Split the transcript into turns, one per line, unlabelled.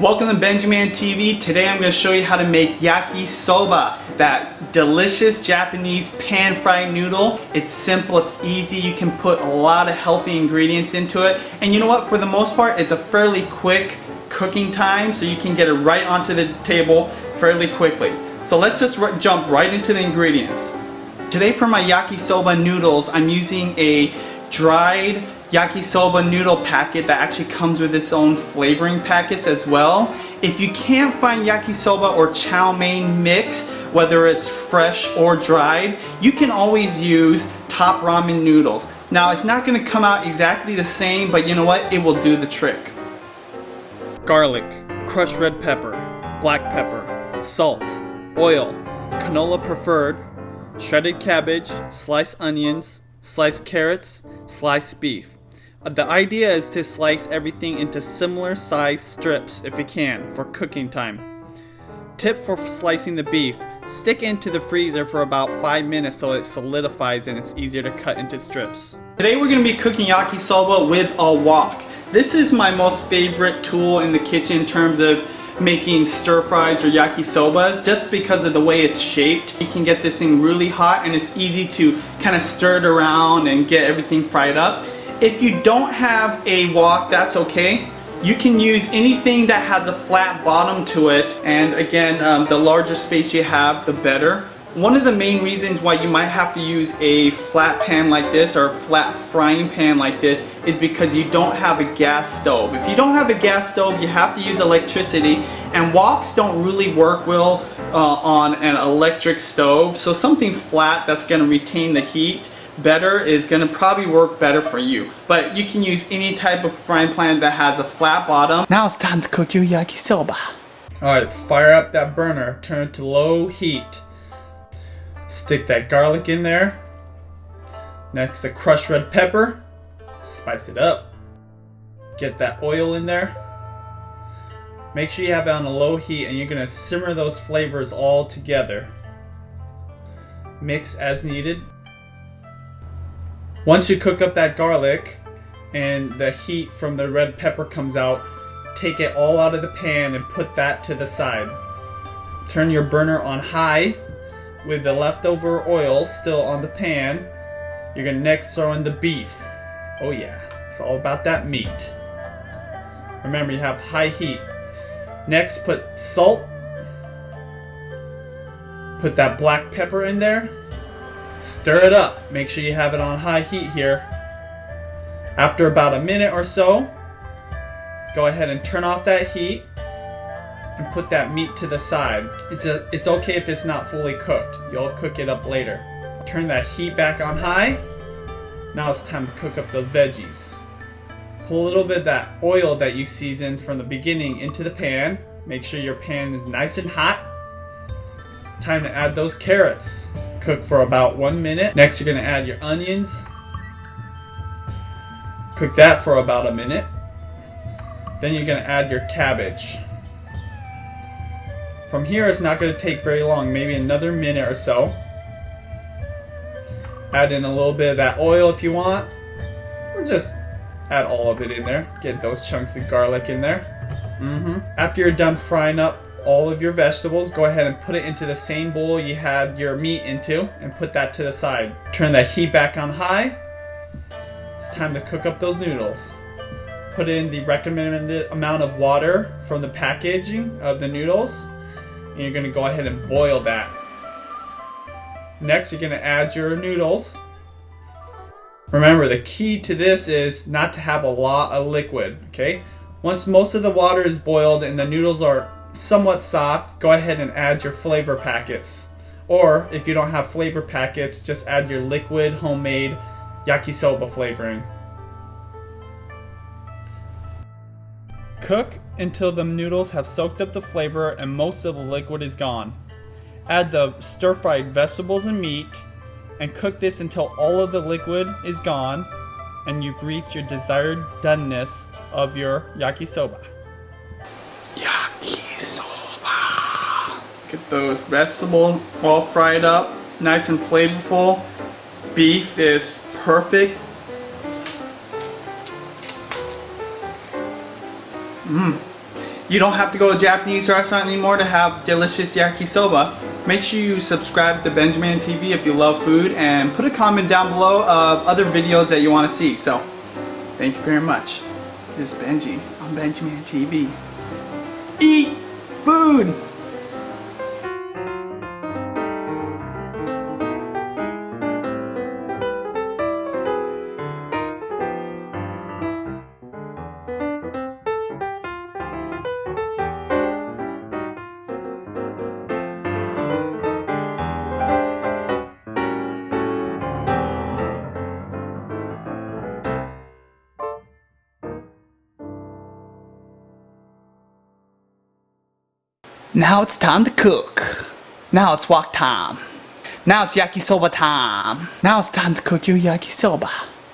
Welcome to BenjiManTV. Today I'm going to show you how to make yakisoba, that delicious Japanese pan-fried noodle. It's simple, it's easy, you can put a lot of healthy ingredients into it. And you know what, for the most part, it's a fairly quick cooking time, so you can get it right onto the table fairly quickly. So let's just jump right into the ingredients. Today for my yakisoba noodles, I'm using a dried yakisoba noodle packet that actually comes with its own flavoring packets as well. If you can't find yakisoba or chow mein mix, whether it's fresh or dried, you can always use top ramen noodles. Now it's not going to come out exactly the same, but you know what? It will do the trick. Garlic, crushed red pepper, black pepper, salt, oil, canola preferred, shredded cabbage, sliced onions, sliced carrots, sliced beef. The idea is to slice everything into similar sized strips if you can for cooking time. Tip for slicing the beef: stick into the freezer for about 5 minutes so it solidifies and it's easier to cut into strips. Today we're going to be cooking yakisoba with a wok. This is my most favorite tool in the kitchen in terms of making stir fries or yakisobas, just because of the way it's shaped. You can get this thing really hot and it's easy to kind of stir it around and get everything fried up. If you don't have a wok, that's okay. You can use anything that has a flat bottom to it, and again, the larger space you have, the better. One of the main reasons why you might have to use a flat pan like this or a flat frying pan like this is because you don't have a gas stove. If you don't have a gas stove, you have to use electricity, and woks don't really work well on an electric stove. So something flat that's going to retain the heat better is going to probably work better for you. But you can use any type of frying pan that has a flat bottom. Now it's time to cook your yakisoba. Alright, fire up that burner, turn it to low heat. Stick that garlic in there. Next, the crushed red pepper. Spice it up. Get that oil in there. Make sure you have it on a low heat, and you're going to simmer those flavors all together. Mix as needed. Once you cook up that garlic and the heat from the red pepper comes out, take it all out of the pan and put that to the side. Turn your burner on high with the leftover oil still on the pan. You're going to next throw in the beef. Oh yeah, it's all about that meat. Remember, you have high heat. Next, put salt. Put that black pepper in there. Stir it up. Make sure you have it on high heat here. After about a minute or so, go ahead and turn off that heat and put that meat to the side. It's okay if it's not fully cooked. You'll cook it up later. Turn that heat back on high. Now it's time to cook up those veggies. Pull a little bit of that oil that you seasoned from the beginning into the pan. Make sure your pan is nice and hot. Time to add those carrots. Cook for about 1 minute. Next, you're going to add your onions. Cook that for about a minute. Then you're going to add your cabbage. From here, it's not going to take very long, maybe another minute or so. Add in a little bit of that oil if you want, or just add all of it in there. Get those chunks of garlic in there. After you're done frying up all of your vegetables, go ahead and put it into the same bowl you had your meat into and put that to the side. Turn that heat back on high. It's time to cook up those noodles. Put in the recommended amount of water from the packaging of the noodles, and you're going to go ahead and boil that. Next, you're going to add your noodles. Remember, the key to this is not to have a lot of liquid, okay? Once most of the water is boiled and the noodles are somewhat soft, go ahead and add your flavor packets. Or if you don't have flavor packets, just add your liquid homemade yakisoba flavoring. Cook until the noodles have soaked up the flavor and most of the liquid is gone. Add the stir-fried vegetables and meat and cook this until all of the liquid is gone and you've reached your desired doneness of your yakisoba. Get those vegetables all fried up, nice and flavorful. Beef is perfect. you don't have to go to a Japanese restaurant anymore to have delicious yakisoba. Make sure you subscribe to BenjiManTV if you love food, and put a comment down below of other videos that you want to see. So, thank you very much. This is Benji on BenjiManTV. Eat food! Now it's time to cook. Now it's wok time. Now it's yakisoba time. Now it's time to cook your yakisoba.